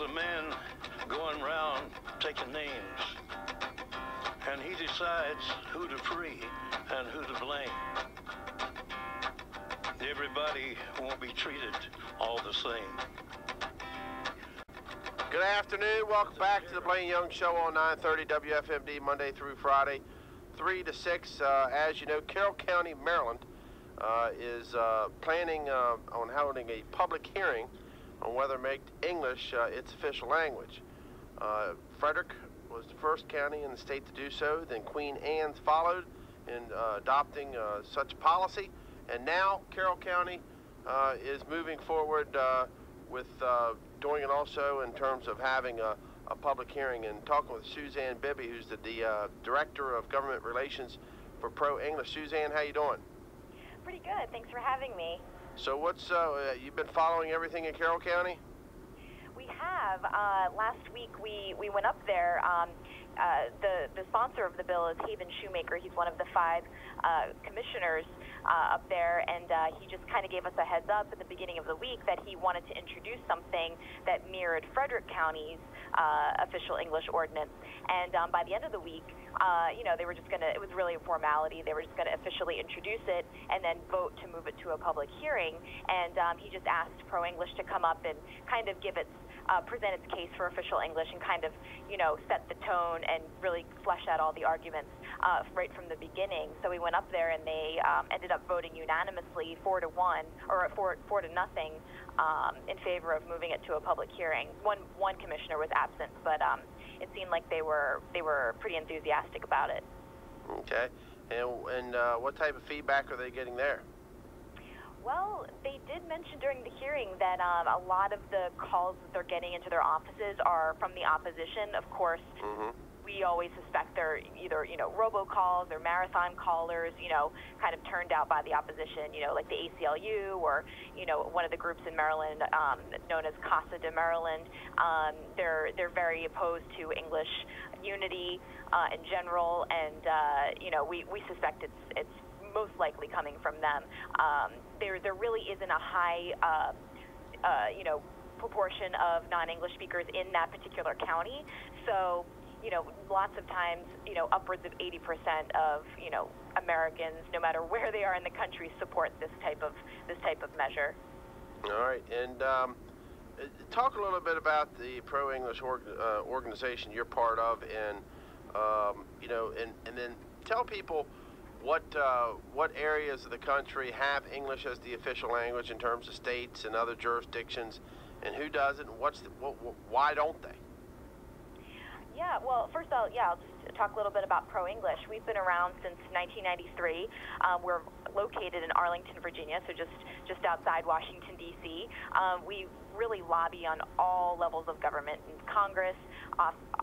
a man going around taking names, and he decides who to free and who to blame. Everybody won't be treated all the same. Good afternoon. Welcome back to the Blaine Young Show on 930 WFMD, Monday through Friday, 3 to 6. As you know, Carroll County, Maryland is planning on holding a public hearing on whether to make English its official language. Frederick was the first county in the state to do so. Then Queen Anne's followed in adopting such policy. And now Carroll County is moving forward with doing it also in terms of having a public hearing, and talking with Suzanne Bibby, who's the Director of Government Relations for ProEnglish. Suzanne, how you doing? Pretty good. Thanks for having me. So what's, you've been following everything in Carroll County? We have. Last week we went up there. The sponsor of the bill is Haven Shoemaker. He's one of the 5 commissioners up there, and he just kind of gave us a heads up at the beginning of the week that he wanted to introduce something that mirrored Frederick County's official English ordinance. And by the end of the week, you know, they were just going to, it was really a formality. They were just going to officially introduce it and then vote to move it to a public hearing. And he just asked ProEnglish to come up and kind of give its present its case for official English and kind of, you know, set the tone and really flesh out all the arguments right from the beginning. So we went up there, and they ended up voting unanimously 4-1 or 4-0 in favor of moving it to a public hearing. One commissioner was absent, but it seemed like they were pretty enthusiastic about it. Okay, and what type of feedback are they getting there? Well, they did mention during the hearing that a lot of the calls that they're getting into their offices are from the opposition. Of course, we always suspect they're either, you know, robocalls or marathon callers, you know, kind of turned out by the opposition, you know, like the ACLU or, you know, one of the groups in Maryland known as Casa de Maryland. They're very opposed to English unity in general, and, you know, we suspect it's most likely coming from them. There really isn't a high, you know, proportion of non-English speakers in that particular county. So, you know, lots of times, you know, upwards of 80% of, you know, Americans, no matter where they are in the country, support this type of measure. All right, and talk a little bit about the Pro-English organization you're part of, and you know, and then tell people what areas of the country have English as the official language in terms of states and other jurisdictions, and who doesn't, and why don't they? Yeah, well, first I'll just talk a little bit about Pro-English. We've been around since 1993. We're located in Arlington, Virginia, so just outside Washington, D.C. We really lobby on all levels of government, in Congress,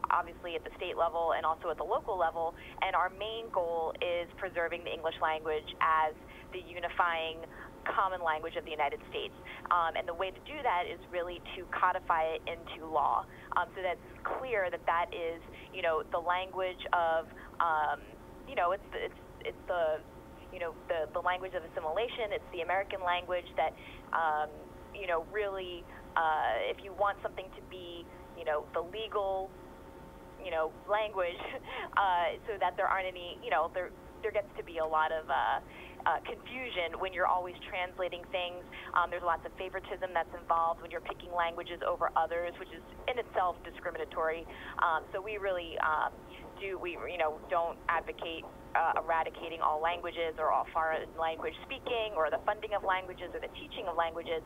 obviously at the state level and also at the local level, and our main goal is preserving the English language as the unifying common language of the United States. And the way to do that is really to codify it into law, so that it's clear that that is, you know, the language of, you know, it's the you know, the language of assimilation. It's the American language that, you know, really, if you want something to be, you know, the legal, you know, language, so that there aren't any, you know, there gets to be a lot of confusion when you're always translating things. There's lots of favoritism that's involved when you're picking languages over others, which is in itself discriminatory. So we really you know, don't advocate eradicating all languages or all foreign language speaking or the funding of languages or the teaching of languages,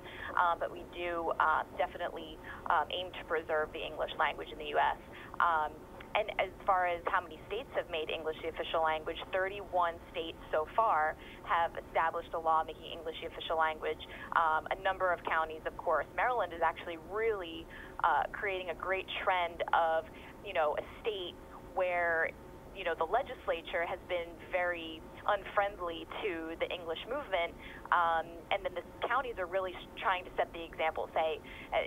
but we do definitely aim to preserve the English language in the U.S. And as far as how many states have made English the official language, 31 states so far have established a law making English the official language. A number of counties, of course. Maryland is actually really creating a great trend of, you know, a state where, you know, the legislature has been very unfriendly to the English movement, and then the counties are really trying to set the example, say,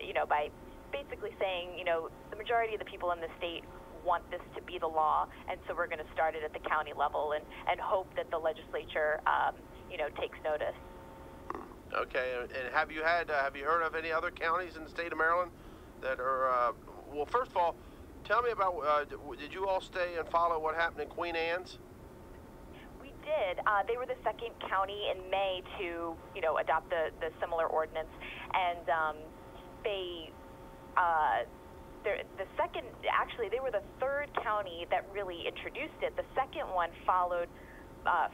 you know, by basically saying, you know, the majority of the people in the state want this to be the law, and so we're going to start it at the county level and hope that the legislature, you know, takes notice. Okay, and have you heard of any other counties in the state of Maryland that are, well, first of all, tell me about, did you all stay and follow what happened in Queen Anne's? We did. They were the second county in May to, adopt the similar ordinance, and they were the third county that really introduced it. The second one followed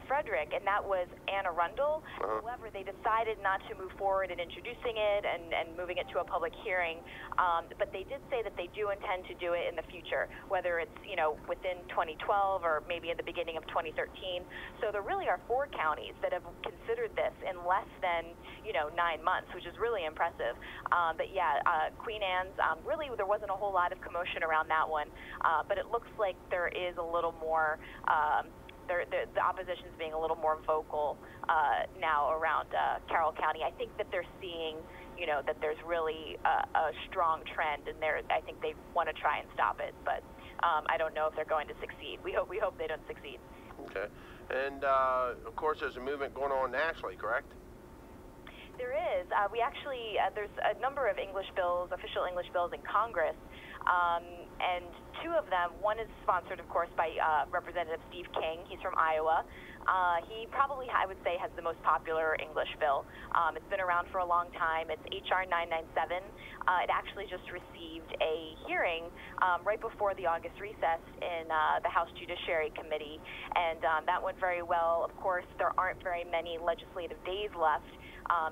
Frederick, and that was Anne Arundel. However, they decided not to move forward in introducing it and moving it to a public hearing. But they did say that they do intend to do it in the future, whether it's within 2012 or maybe in the beginning of 2013. So there really are 4 counties that have considered this in less than 9 months, which is really impressive. But yeah, Queen Anne's, really there wasn't a whole lot of commotion around that one, but it looks like there is a little more. The opposition's being a little more vocal now around Carroll County. I think that they're seeing, that there's really a strong trend, and I think they want to try and stop it. But I don't know if they're going to succeed. We hope they don't succeed. Okay, and of course there's a movement going on nationally, correct? There is. We actually there's a number of English bills, official English bills in Congress. And 2 of them, one is sponsored, of course, by Representative Steve King. He's from Iowa. He probably, I would say, has the most popular English bill. It's been around for a long time. It's H.R. 997. It actually just received a hearing right before the August recess in the House Judiciary Committee, and that went very well. Of course, there aren't very many legislative days left.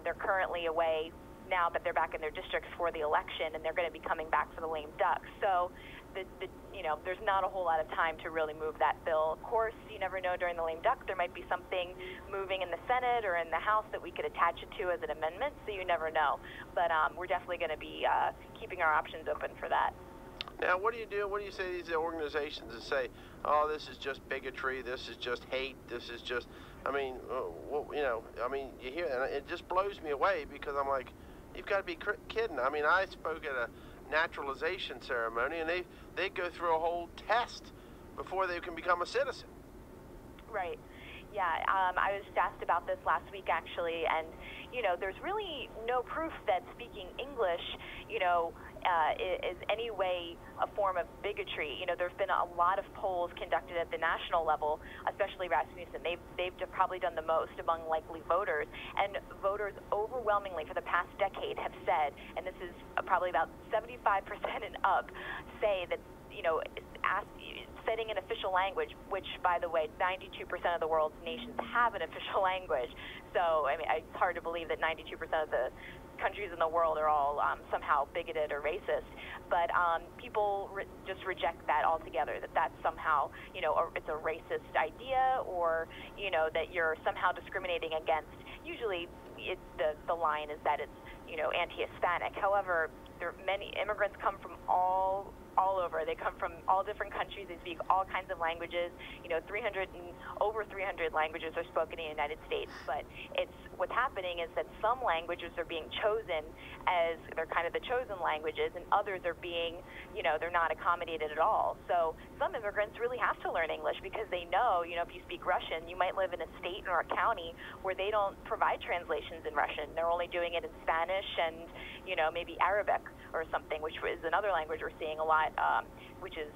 They're currently away now, but they're back in their districts for the election, and they're going to be coming back for the lame duck. So, there's not a whole lot of time to really move that bill. Of course, you never know during the lame duck. There might be something moving in the Senate or in the House that we could attach it to as an amendment, so you never know. But we're definitely going to be keeping our options open for that. Now, what do you do? What do you say to these organizations that say, oh, this is just bigotry, this is just hate, this is just, you hear, and it just blows me away, because I'm like, you've got to be kidding. I mean, I spoke at a naturalization ceremony, and they go through a whole test before they can become a citizen. Right. Yeah, I was just asked about this last week, actually, and, there's really no proof that speaking English, is any way a form of bigotry. There's been a lot of polls conducted at the national level, especially Rasmussen. They've probably done the most among likely voters, and voters overwhelmingly for the past decade have said, and this is probably about 75% and up, say that, setting an official language, which, by the way, 92% of the world's nations have an official language. So, it's hard to believe that 92% of the countries in the world are all somehow bigoted or racist. But people just reject that altogether, that that's somehow, it's a racist idea, or, that you're somehow discriminating against. Usually, the line is that it's, anti-Hispanic. However, many immigrants come from all over. They come from all different countries. They speak all kinds of languages. Over 300 languages are spoken in the United States. But what's happening is that some languages are being chosen as they're kind of the chosen languages, and others are being, they're not accommodated at all. So some immigrants really have to learn English, because they know, if you speak Russian, you might live in a state or a county where they don't provide translations in Russian. They're only doing it in Spanish and, maybe Arabic or something, which is another language we're seeing a lot, which is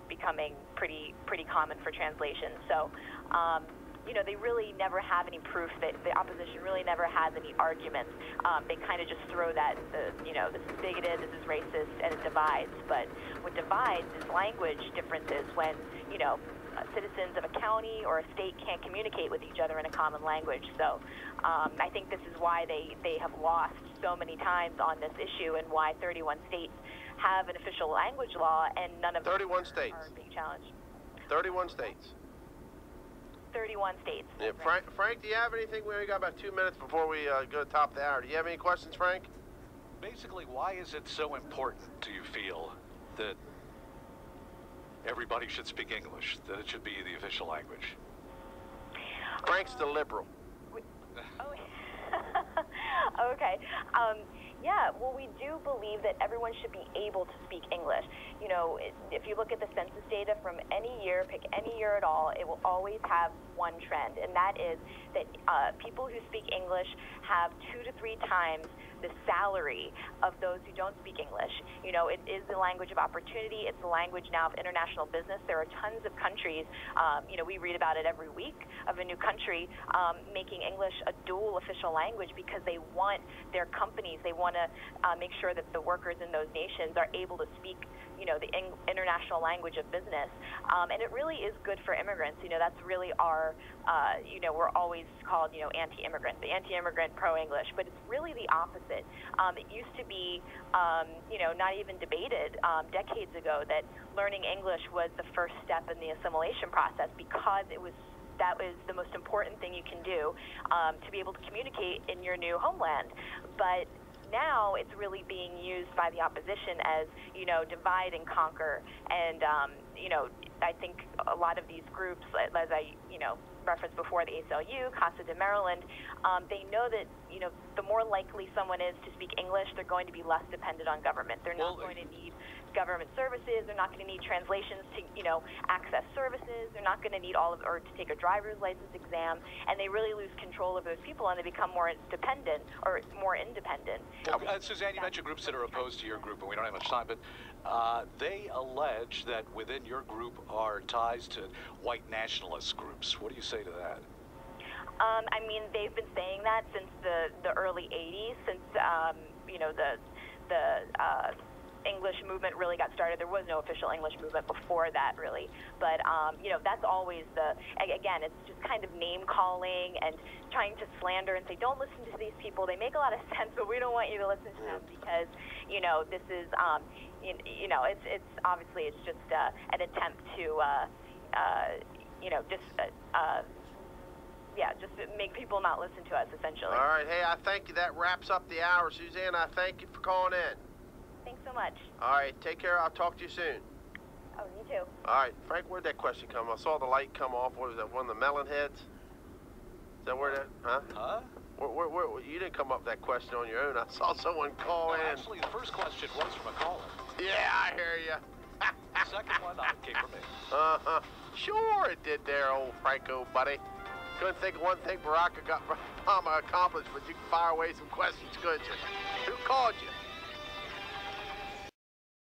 becoming pretty common for translation. So, they really never have any proof. That the opposition really never has any arguments. They kind of just throw that, this is bigoted, this is racist, and it divides. But what divides is language differences, when, citizens of a county or a state can't communicate with each other in a common language. So I think this is why they have lost so many times on this issue, and why 31 states have an official language law, and none of them 31 states are being challenged. 31 states. 31 states. Yeah, Frank, do you have anything? We only got about 2 minutes before we go to top of the hour. Do you have any questions, Frank? Basically, why is it so important, do you feel, that everybody should speak English, that it should be the official language? Frank's the liberal. Okay. Yeah, well, we do believe that everyone should be able to speak English. If you look at the census data from any year, pick any year at all, it will always have one trend, and that is that people who speak English have 2 to 3 times the salary of those who don't speak English. You know, it is the language of opportunity. It's the language now of international business. There are tons of countries, you know, we read about it every week of a new country making English a dual official language because they want their companies, they want to make sure that the workers in those nations are able to speak, you know, the international language of business. And it really is good for immigrants. You know, that's really our, you know, we're always called, you know, anti-immigrant, the anti-immigrant pro-English, but it's really the opposite. It used to be, you know, not even debated decades ago that learning English was the first step in the assimilation process because that was the most important thing you can do to be able to communicate in your new homeland. But now it's really being used by the opposition as, you know, divide and conquer. And, you know, I think a lot of these groups, as I, you know, referenced before, the ACLU, Casa de Maryland, they know that, you know, the more likely someone is to speak English, they're going to be less dependent on government. They're not going to need government services. They're not going to need translations to, you know, access services. They're not going to need or to take a driver's license exam, and they really lose control of those people, and they become more dependent or more independent. Well, Suzanne, you mentioned groups that are opposed to your group, and we don't have much time, but they allege that within your group are ties to white nationalist groups. What do you say to that? I mean, they've been saying that since the early 80s, since, you know, the English movement really got started. There was no official English movement before that, really. But, you know, that's always again, it's just kind of name-calling and trying to slander and say, don't listen to these people. They make a lot of sense, but we don't want you to listen to them because, you know, this is, you know, it's obviously it's just an attempt to, you know, just, yeah, just to make people not listen to us, essentially. All right. Hey, I thank you. That wraps up the hour. Suzanne, I thank you for calling in. Thanks so much. All right. Take care. I'll talk to you soon. Oh, you too. All right. Frank, where'd that question come? I saw the light come off. What was that? One of the melon heads? Is that where that? Huh? Huh? Where, you didn't come up with that question on your own. I saw someone call in. Actually, the first question was from a caller. Yeah, I hear you. The second one came from me. Uh-huh. Sure it did there, old Franco, buddy. Couldn't think of one thing Barack Obama accomplished, but you can fire away some questions, couldn't you? Who called you?